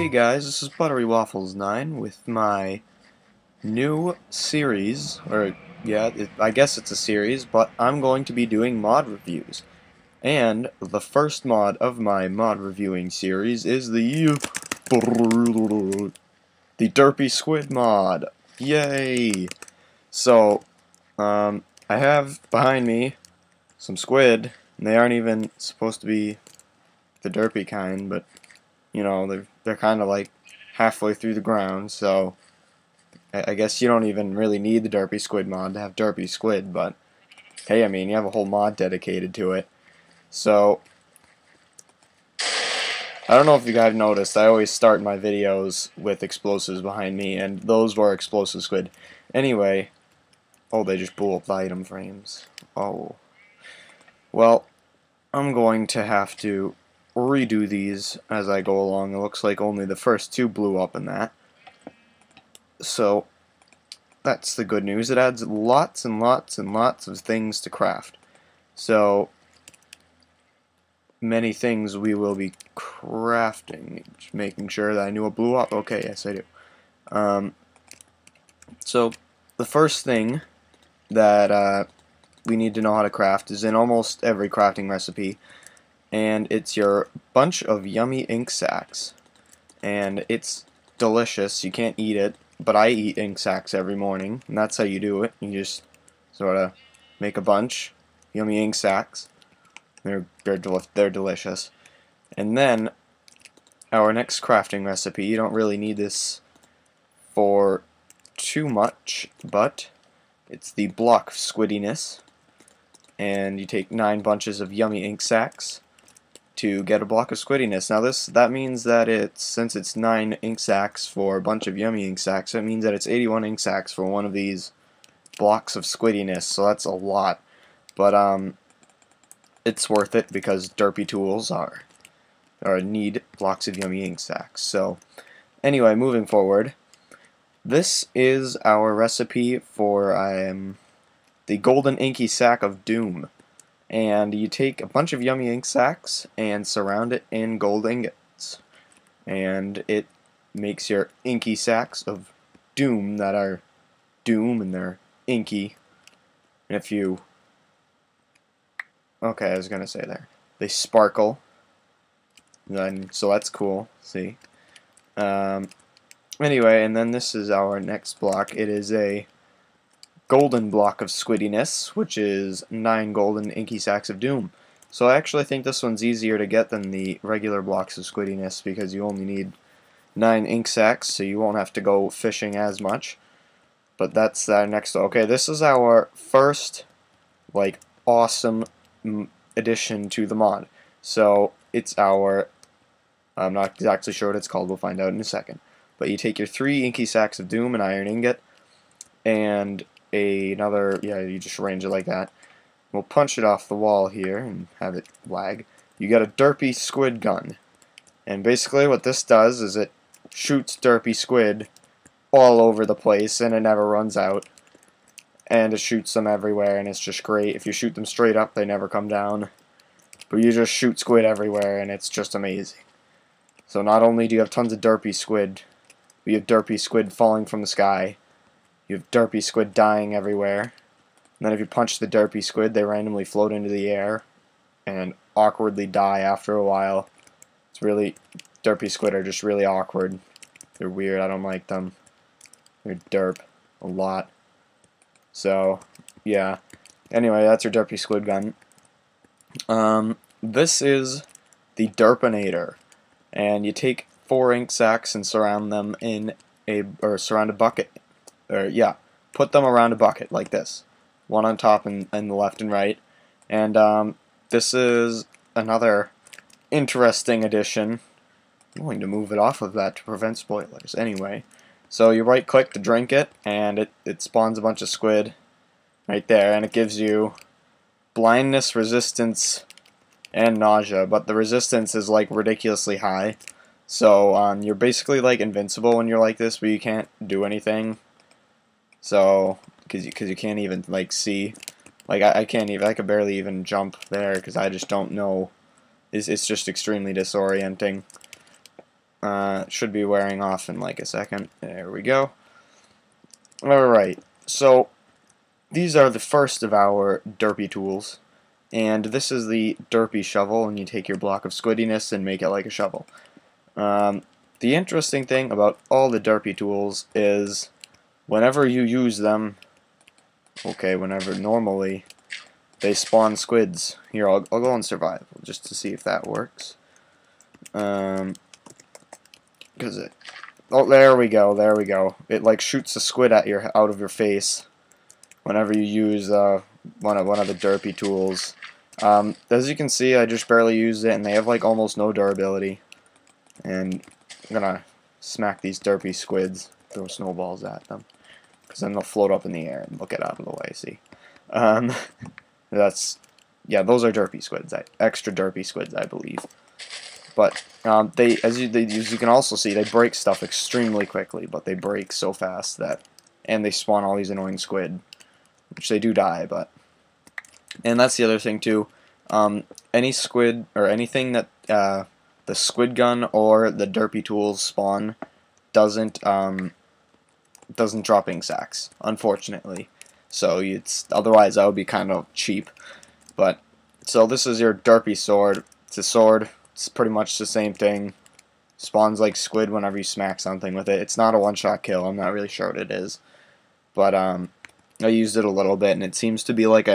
Hey guys, this is Buttery Waffles 9 with my new series, or yeah, I guess it's a series, but I'm going to be doing mod reviews. And the first mod of my mod reviewing series is the Derpy Squid mod. Yay! So, I have behind me some squid, and they aren't even supposed to be the derpy kind, but you know, they're kind of like halfway through the ground, so I guess you don't even really need the Derpy Squid mod to have Derpy Squid, but hey, I mean, you have a whole mod dedicated to it. So, I don't know if you guys noticed, I always start my videos with explosives behind me, and those were explosive squid. Anyway, oh, they just blew up the item frames. Oh. Well, I'm going to have to redo these as I go along. It looks like only the first two blew up in that. So, that's the good news. It adds lots and lots and lots of things to craft. So, many things we will be crafting. Just making sure that I knew it blew up. Okay, yes I do. So, the first thing that we need to know how to craft is in almost every crafting recipe, and it's your bunch of yummy ink sacs. And it's delicious. You can't eat it, but I eat ink sacs every morning, and that's how you do it. You just sort of make a bunch, yummy ink sacs. They're delicious. And then our next crafting recipe, you don't really need this for too much, but it's the block of squiddiness. And you take 9 bunches of yummy ink sacs to get a block of squiddiness. Now that means that since it's 9 ink sacs for a bunch of yummy ink sacs, it means that it's 81 ink sacs for one of these blocks of squiddiness, so that's a lot. But it's worth it because derpy tools need blocks of yummy ink sacs. So anyway, moving forward, this is our recipe for the golden inky sac of doom. And you take a bunch of yummy ink sacs and surround it in gold ingots. And it makes your inky sacs of doom that are doom and they're inky. And if you... Okay, I was gonna say there. They sparkle. So that's cool. See? Anyway, and then this is our next block. It is a golden block of squiddiness, which is 9 golden inky sacs of doom. So I actually think this one's easier to get than the regular blocks of squiddiness because you only need 9 ink sacs, so you won't have to go fishing as much. But that's our next. Okay, this is our first like awesome addition to the mod. So it's our, I'm not exactly sure what it's called, we'll find out in a second. But you take your 3 inky sacs of doom, an iron ingot, and another, yeah, you just arrange it like that. We'll punch it off the wall here and have it lag. You got a derpy squid gun. And basically what this does is it shoots derpy squid all over the place and it never runs out. And it shoots them everywhere and it's just great. If you shoot them straight up, they never come down. But you just shoot squid everywhere and it's just amazing. So not only do you have tons of derpy squid, but you have derpy squid falling from the sky. You have derpy squid dying everywhere. And then if you punch the derpy squid, they randomly float into the air and awkwardly die after a while. It's really... Derpy squid are just really awkward. They're weird. I don't like them. They're derp a lot. So, yeah. Anyway, that's your derpy squid gun. This is the Derpinator. And you take 4 ink sacs and surround them in surround a bucket. Yeah, put them around a bucket like this, one on top and the left and right. And this is another interesting addition. I'm going to move it off of that to prevent spoilers. Anyway, so you right click to drink it, and it spawns a bunch of squid right there, and it gives you blindness, resistance, and nausea. But the resistance is like ridiculously high, so you're basically like invincible when you're like this, but you can't do anything. So, because you can't even like see, like I could barely even jump there because I just don't know. It's just extremely disorienting. Should be wearing off in like a second. There we go. Alright, so these are the first of our derpy tools. And this is the derpy shovel, and you take your block of squiddiness and make it like a shovel. The interesting thing about all the derpy tools is whenever you use them, whenever normally, they spawn squids. Here, I'll go on survival just to see if that works. Because there we go. It like shoots a squid at out of your face whenever you use one of the derpy tools. As you can see, I just barely used it, and they have like almost no durability. And I'm gonna smack these derpy squids, throw snowballs at them, because then they'll float up in the air and they'll get out of the way. See, those are derpy squids, extra derpy squids, I believe. But as you can also see, they break stuff extremely quickly, but they break so fast and they spawn all these annoying squid, which they do die, but. And that's the other thing too. Any squid or anything that the squid gun or the derpy tools spawn doesn't drop ink sacks, unfortunately. So otherwise that would be kind of cheap. But so this is your derpy sword. It's a sword. It's pretty much the same thing. Spawns like squid whenever you smack something with it. It's not a one-shot kill. I'm not really sure what it is, but I used it a little bit, and it seems to be like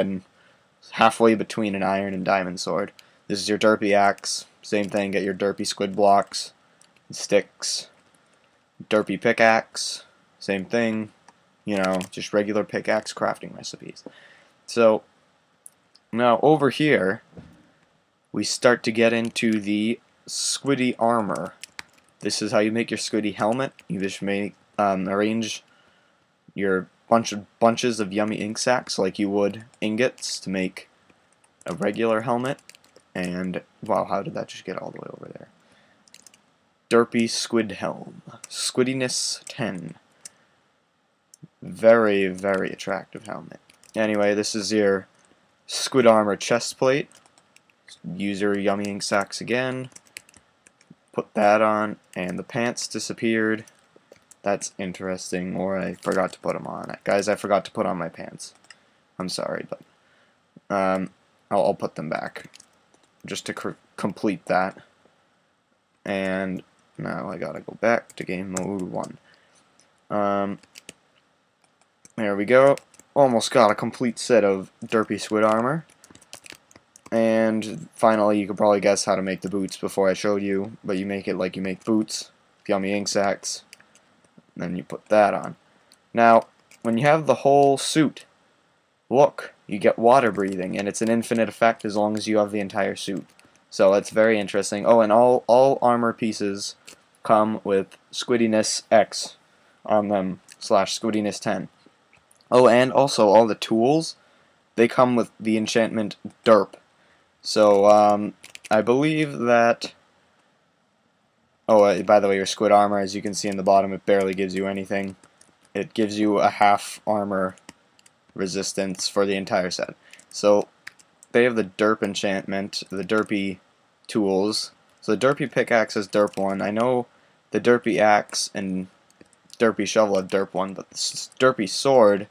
halfway between an iron and diamond sword. This is your derpy axe. Same thing. Get your derpy squid blocks, sticks. Derpy pickaxe. Same thing. You know, just regular pickaxe crafting recipes. So now over here, we start to get into the squiddy armor. This is how you make your squiddy helmet. You just arrange your bunches of yummy ink sacs like you would ingots to make a regular helmet. And wow, how did that just get all the way over there? Derpy squid helm. Squiddiness 10. Very, very attractive helmet. Anyway, this is your squid armor chest plate. Use your yummy ink sacs again. Put that on, and the pants disappeared. That's interesting, or I forgot to put them on. Guys, I forgot to put on my pants. I'm sorry, but I'll put them back just to complete that. And now I gotta go back to game mode 1. There we go. Almost got a complete set of derpy squid armor. And finally, you could probably guess how to make the boots before I showed you, but you make it like you make boots, yummy ink sacs, and then you put that on. Now, when you have the whole suit, look, you get water breathing, and it's an infinite effect as long as you have the entire suit. So that's very interesting. Oh, and all armor pieces come with Squiddiness X on them, / Squiddiness 10. Oh, and also all the tools, they come with the enchantment Derp. So, I believe that... Oh, by the way, your squid armor, as you can see in the bottom, it barely gives you anything. It gives you a half armor resistance for the entire set. So, they have the Derp enchantment, the Derpy tools. So the Derpy pickaxe is Derp 1. I know the Derpy axe and Derpy shovel have Derp 1, but the Derpy sword...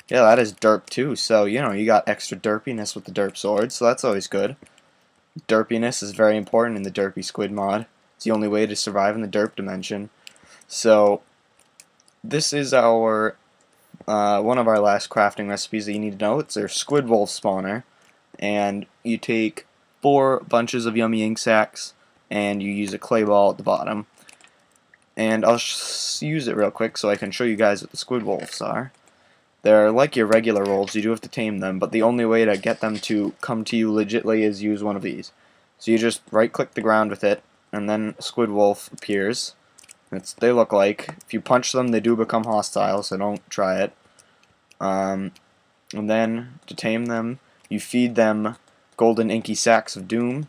Yeah, that is derp too, so, you know, you got extra derpiness with the derp sword, so that's always good. Derpiness is very important in the derpy squid mod. It's the only way to survive in the derp dimension. So, this is our, one of our last crafting recipes that you need to know. It's our squid wolf spawner, and you take 4 bunches of yummy ink sacs, and you use a clay ball at the bottom. And I'll use it real quick so I can show you guys what the squid wolves are. They're like your regular wolves, you do have to tame them, but the only way to get them to come to you legitly is use one of these. So you just right-click the ground with it, and then a squid wolf appears. They look like. If you punch them, they do become hostile, so don't try it. And then, to tame them, you feed them golden inky sacks of doom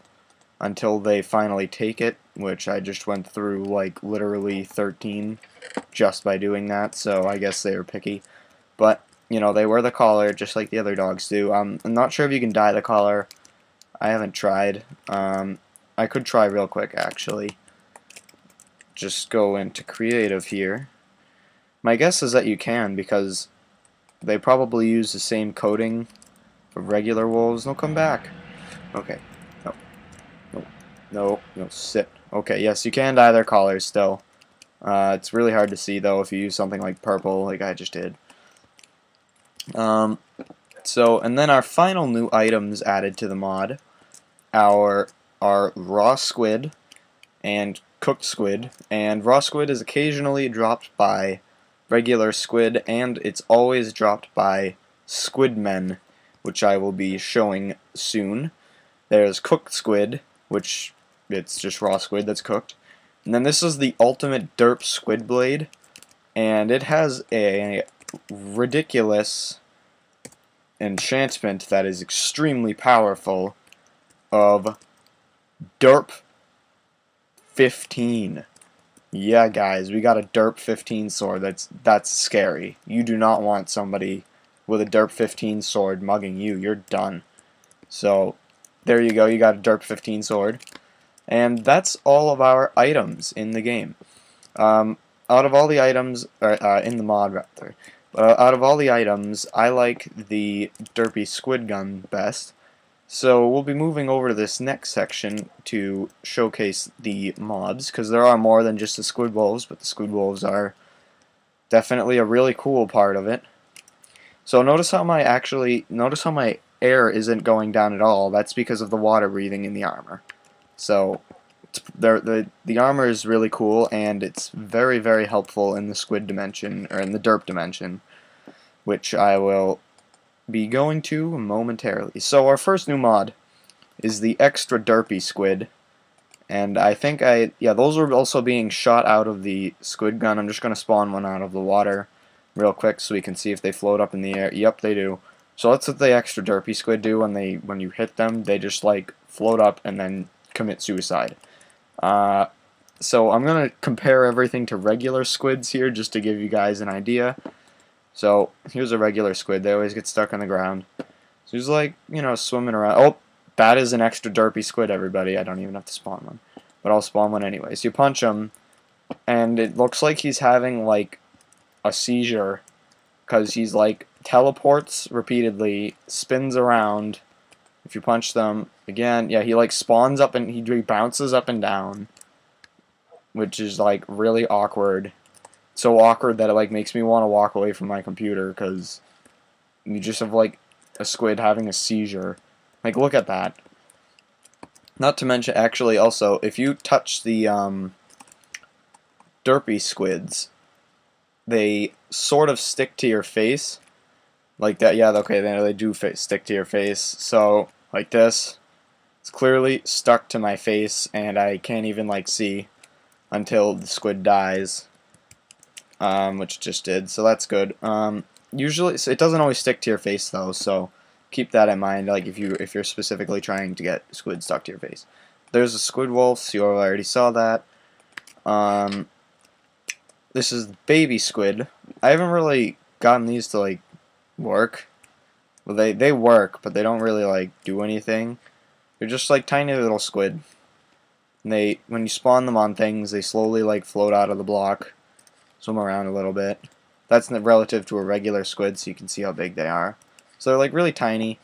until they finally take it, which I just went through, like, literally 13 just by doing that, so I guess they were picky. But, you know, they wear the collar just like the other dogs do. I'm not sure if you can dye the collar. I haven't tried. I could try real quick, actually. just go into creative here. My guess is that you can, because they probably use the same coding for regular wolves. No, come back. Okay. No. No. No. No. Sit. Okay, yes, you can dye their collars still. It's really hard to see, though, if you use something like purple, like I just did. And then our final new items added to the mod are raw squid and cooked squid. And raw squid is occasionally dropped by regular squid, and it's always dropped by squid men, which I will be showing soon. There's cooked squid, which it's just raw squid that's cooked. And then this is the ultimate derp squid blade, and it has a ridiculous enchantment that is extremely powerful of derp 15. Yeah, guys, we got a derp 15 sword. That's scary. You do not want somebody with a derp 15 sword mugging you. You're done. So there you go. You got a derp 15 sword. And that's all of our items in the game. Out of all the items, in the mod rather, out of all the items, I like the derpy squid gun best. So we'll be moving over to this next section to showcase the mobs, because there are more than just the squid wolves, but the squid wolves are definitely a really cool part of it. So notice how my air isn't going down at all. That's because of the water breathing in the armor. So the armor is really cool, and it's very, very helpful in the squid dimension, or in the derp dimension, which I will be going to momentarily. So our first new mod is the extra derpy squid, and I think those are also being shot out of the squid gun. I'm just going to spawn one out of the water real quick so we can see if they float up in the air. Yep, they do. So that's what the extra derpy squid do. When you hit them, they just like float up and then commit suicide. So I'm going to compare everything to regular squids here just to give you guys an idea. So here's a regular squid. They always get stuck on the ground. So he's like, swimming around. Oh, that is an extra derpy squid, everybody. I don't even have to spawn one. But I'll spawn one anyway. So you punch him, and it looks like he's having like a seizure, because he's like teleports repeatedly, spins around. If you punch them again, yeah, he like spawns up and he bounces up and down, which is like really awkward. So awkward that it like makes me want to walk away from my computer, because you just have like a squid having a seizure. Like, look at that. Not to mention, actually, also, if you touch the derpy squids, they sort of stick to your face. Like that, yeah, okay, they do stick to your face. So, like this, it's clearly stuck to my face, and I can't even, like, see until the squid dies, which it just did, so that's good. Usually, so it doesn't always stick to your face, though, so keep that in mind, like, if you're specifically trying to get squid stuck to your face. There's a squid wolf, so you already saw that. This is baby squid. I haven't really gotten these to, like, work. Well, they work, but they don't really, like, do anything. They're just, like, tiny little squid. And when you spawn them on things, they slowly, like, float out of the block, swim around a little bit. That's relative to a regular squid, so you can see how big they are. So they're, like, really tiny.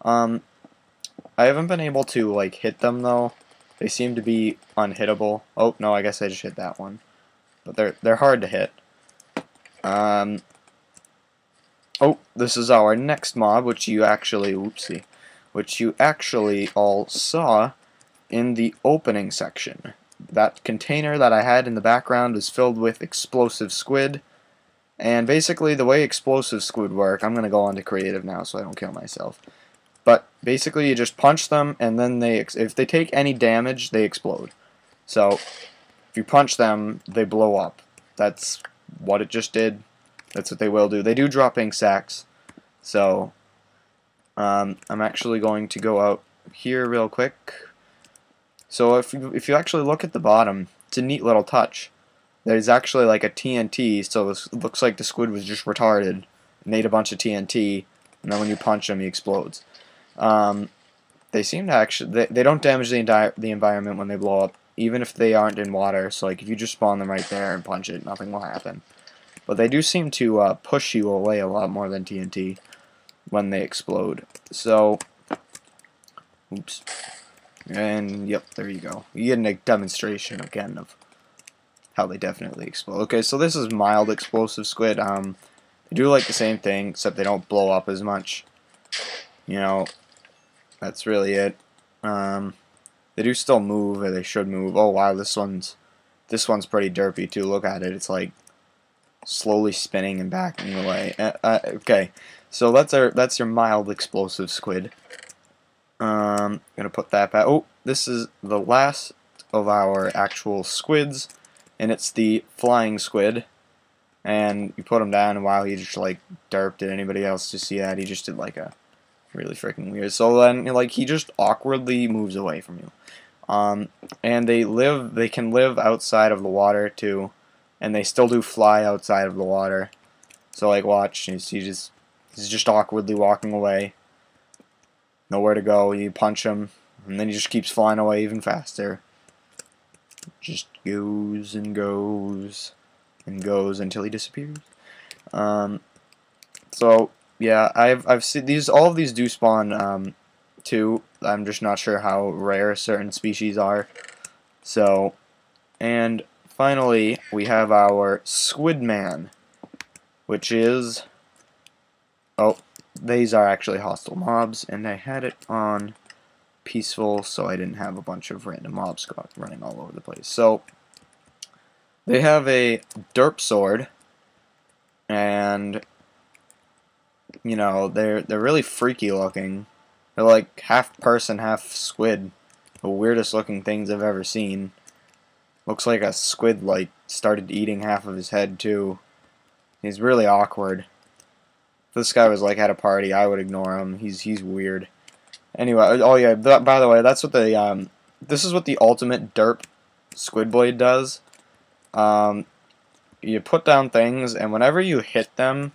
I haven't been able to, like, hit them, though. They seem to be unhittable. Oh, no, I guess I just hit that one. But they're hard to hit. Oh, this is our next mob, which you actually, which you actually all saw in the opening section. That container that I had in the background is filled with explosive squid. And basically, the way explosive squid work, I'm going to go on to creative now so I don't kill myself. But basically, you just punch them, and then if they take any damage, they explode. So, if you punch them, they blow up. That's what it just did. That's what they will do. They do drop ink sacs. So, I'm actually going to go out here real quick. So, if you actually look at the bottom, it's a neat little touch. There's actually like a TNT, so this looks like the squid was just retarded and ate a bunch of TNT, and then when you punch him, he explodes. They seem to actually, they don't damage the environment when they blow up, even if they aren't in water. So like if you just spawn them right there and punch it, nothing will happen. But they do seem to push you away a lot more than TNT when they explode. So, oops. And yep, there you go. You get a demonstration again of how they definitely explode. Okay, so this is mild explosive squid. They do like the same thing, except they don't blow up as much. You know, that's really it. They do still move, or they should move. Oh wow, this one's pretty derpy too. Look at it. It's like slowly spinning and backing away. Okay, so that's your mild explosive squid. Gonna put that back. Oh, this is the last of our actual squids, and it's the flying squid. And you put him down, and wow, he just like derped. Did anybody else just see that? He just did like a really freaking weird. So then, like, he just awkwardly moves away from you. And they can live outside of the water too, and they still do fly outside of the water. So like, watch, he's just awkwardly walking away. Nowhere to go. You punch him, and then he just keeps flying away even faster. Just goes and goes and goes until he disappears. So yeah, I've seen these. All of these do spawn too. I'm just not sure how rare certain species are. So, and finally we have our Squid Man, which is, oh, these are actually hostile mobs, and I had it on peaceful so I didn't have a bunch of random mobs running all over the place. So they have a derp sword, and you know, they're really freaky looking. They're like half person, half squid. The weirdest looking things I've ever seen. Looks like a squid like started eating half of his head too. He's really awkward. If this guy was like at a party, I would ignore him. He's weird. Anyway, oh yeah, by the way, that's what the this is what the ultimate derp squid blade does. You put down things, and whenever you hit them,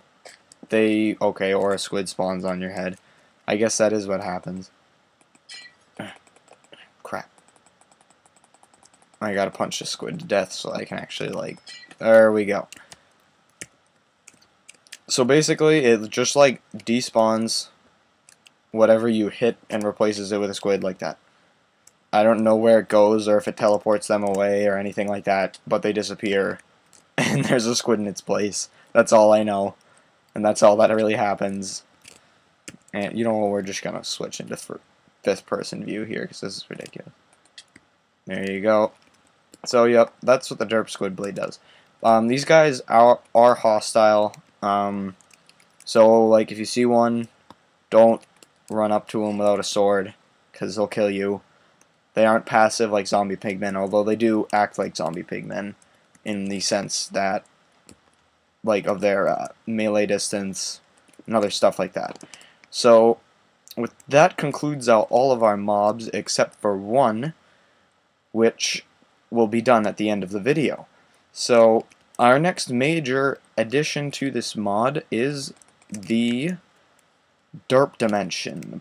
or a squid spawns on your head. I guess that is what happens. Crap. I gotta punch the squid to death so I can actually, like, there we go. So basically, it just, like, despawns whatever you hit and replaces it with a squid like that. I don't know where it goes or if it teleports them away or anything like that, but they disappear and there's a squid in its place. That's all I know. And that's all that really happens. And you know what, we're just gonna switch into fifth person view here because this is ridiculous. There you go. So yep, that's what the derp squid blade does. These guys are hostile. So like if you see one, don't run up to them without a sword because they'll kill you. They aren't passive like zombie pigmen, although they do act like zombie pigmen in the sense that, like, of their melee distance and other stuff like that. So with that concludes all of our mobs except for one, which will be done at the end of the video. So our next major addition to this mod is the derp dimension.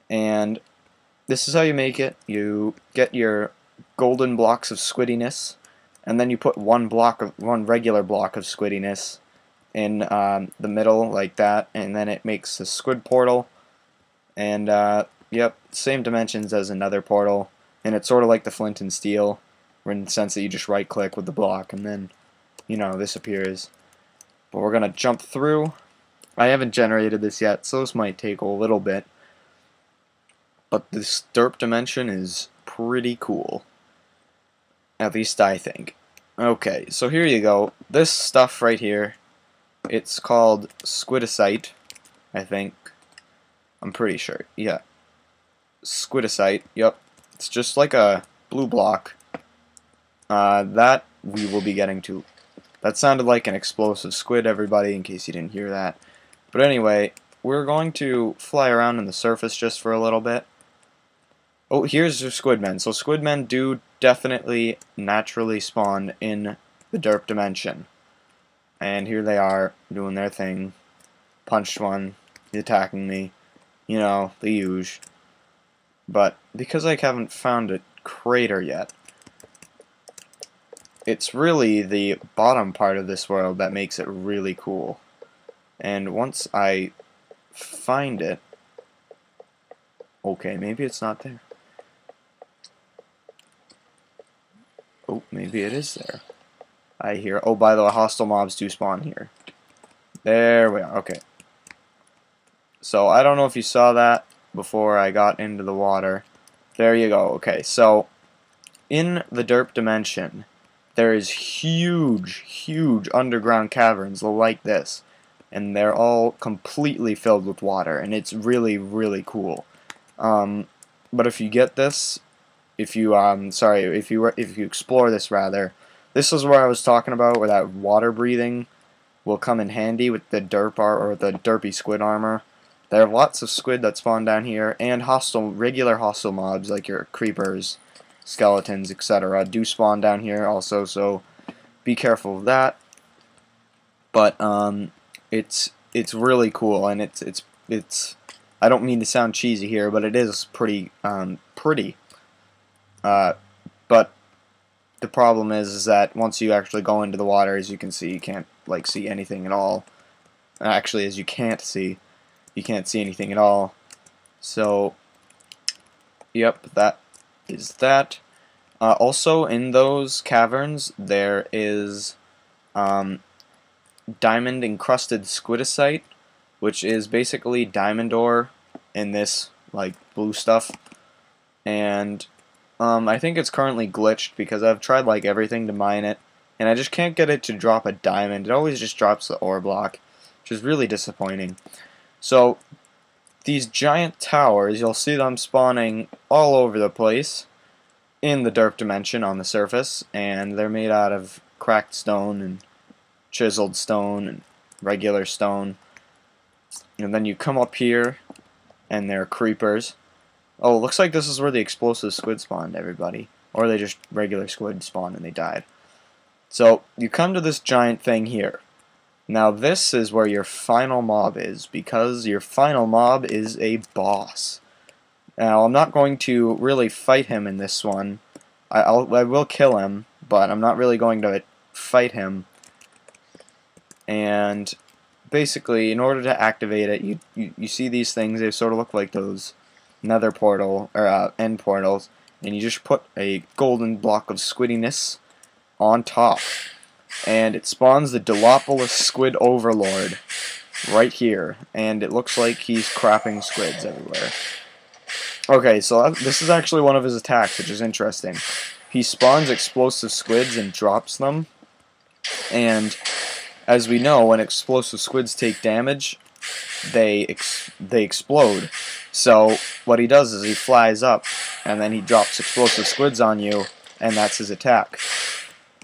And this is how you make it. You get your golden blocks of squiddiness, and then you put one regular block of squiddiness in the middle like that, and then it makes a squid portal. And yep, same dimensions as another portal, and it's sort of like the flint and steel, in the sense that you just right click with the block and then, you know, this appears. But we're gonna jump through. I haven't generated this yet, so this might take a little bit. But this derp dimension is pretty cool. At least I think. Okay, so here you go. This stuff right here, it's called squidicite, I think. I'm pretty sure. Yeah. Squidicite, yep. It's just like a blue block. That we will be getting to. That sounded like an explosive squid, everybody, in case you didn't hear that. But anyway, we're going to fly around on the surface just for a little bit. Oh, here's your squidmen. So squidmen do definitely naturally spawn in the derp dimension. And here they are, doing their thing. Punched one, he's attacking me. You know, the usual. But because I haven't found it crater yet. It's really the bottom part of this world that makes it really cool. And once I find it... Okay, maybe it's not there. Oh, maybe it is there. I hear... Oh, by the way, hostile mobs do spawn here. There we are. Okay. So, I don't know if you saw that before I got into the water. There you go. Okay, so in the derp dimension, there is huge underground caverns like this. And they're all completely filled with water. And it's really cool. But if you get this... If you explore this rather, this is where I was talking about, where that water breathing will come in handy with the or the derpy squid armor. There are lots of squid that spawn down here, and regular hostile mobs like your creepers, skeletons, etc. do spawn down here also, so be careful of that. But it's really cool, and it's I don't mean to sound cheesy here, but it is pretty pretty. But the problem is that once you actually go into the water, as you can see, you can't like see anything at all. Actually, as you can't see anything at all. So, yep, that is that. Also, in those caverns, there is diamond encrusted squidicite, which is basically diamond ore in this like blue stuff, and I think it's currently glitched because I've tried like everything to mine it, and I just can't get it to drop a diamond. It always just drops the ore block, which is really disappointing. So these giant towers, you'll see them spawning all over the place in the derp dimension on the surface, and they're made out of cracked stone and chiseled stone and regular stone. And then you come up here, and they're creepers. Oh, it looks like this is where the explosive squid spawned, everybody. Or they just regular squid spawned and they died. So, you come to this giant thing here. Now this is where your final mob is, because your final mob is a boss. Now, I'm not going to really fight him in this one. I will kill him, but I'm not really going to fight him. And basically, in order to activate it, you see these things, they sort of look like those nether portal, or end portals, and you just put a golden block of squiddiness on top. And it spawns the Dilopholis Squid Overlord right here, and it looks like he's crapping squids everywhere. Okay, so this is actually one of his attacks, which is interesting. He spawns explosive squids and drops them, and as we know, when explosive squids take damage, they explode. So what he does is he flies up, and then he drops explosive squids on you, and that's his attack.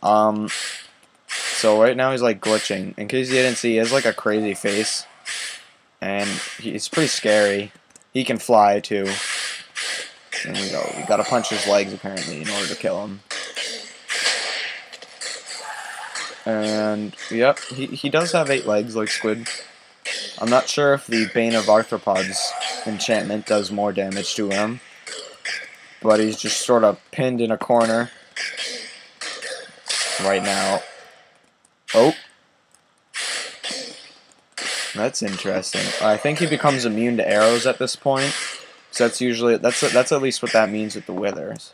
So right now he's like glitching. In case you didn't see, he has like a crazy face, and he's pretty scary. He can fly too. There we go. We gotta punch his legs apparently in order to kill him. And yep, he does have 8 legs like Squid. I'm not sure if the Bane of Arthropods enchantment does more damage to him, but he's just sort of pinned in a corner right now. Oh, that's interesting. I think he becomes immune to arrows at this point. So that's at least what that means with the withers.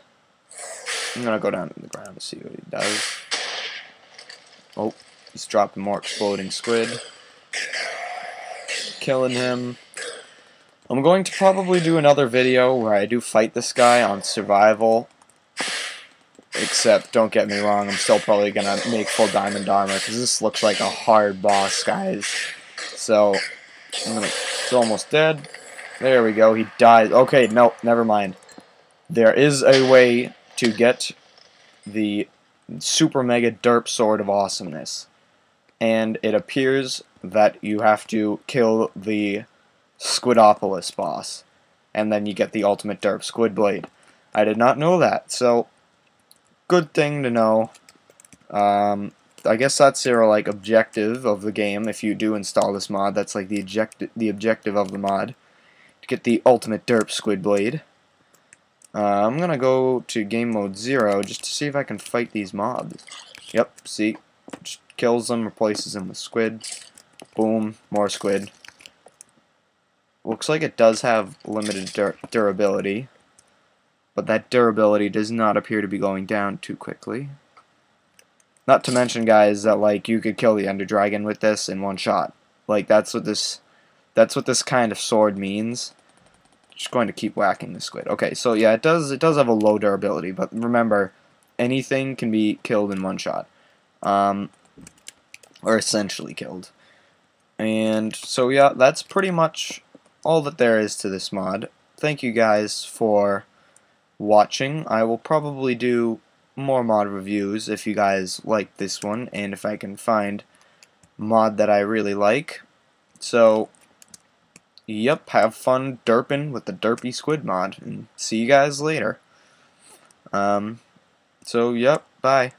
I'm gonna go down to the ground to see what he does. Oh, he's dropping more exploding squid. Killing him. I'm going to probably do another video where I do fight this guy on survival. Except, don't get me wrong, I'm still probably gonna make full diamond armor because this looks like a hard boss, guys. So, he's almost dead. There we go, he died. Okay, no, never mind. There is a way to get the super mega derp sword of awesomeness. And it appears that you have to kill the Squidopolis boss. And then you get the ultimate derp squid blade. I did not know that, so good thing to know. I guess that's your like objective of the game. If you do install this mod, that's like the objective of the mod, to get the ultimate derp squid blade. I'm gonna go to game mode 0 just to see if I can fight these mobs. Yep, see? Just kills them, replaces them with squid. Boom, more squid. Looks like it does have limited durability, but that durability does not appear to be going down too quickly. Not to mention, guys, that like you could kill the Ender Dragon with this in one shot. Like that's what this kind of sword means. Just going to keep whacking the squid. Okay, so yeah, it does have a low durability, but remember, anything can be killed in one shot, or essentially killed. And so yeah, that's pretty much all that there is to this mod. Thank you guys for watching. I will probably do more mod reviews if you guys like this one, and if I can find mod that I really like. So yep, have fun derping with the Derpy Squid mod, and see you guys later. So yep, bye.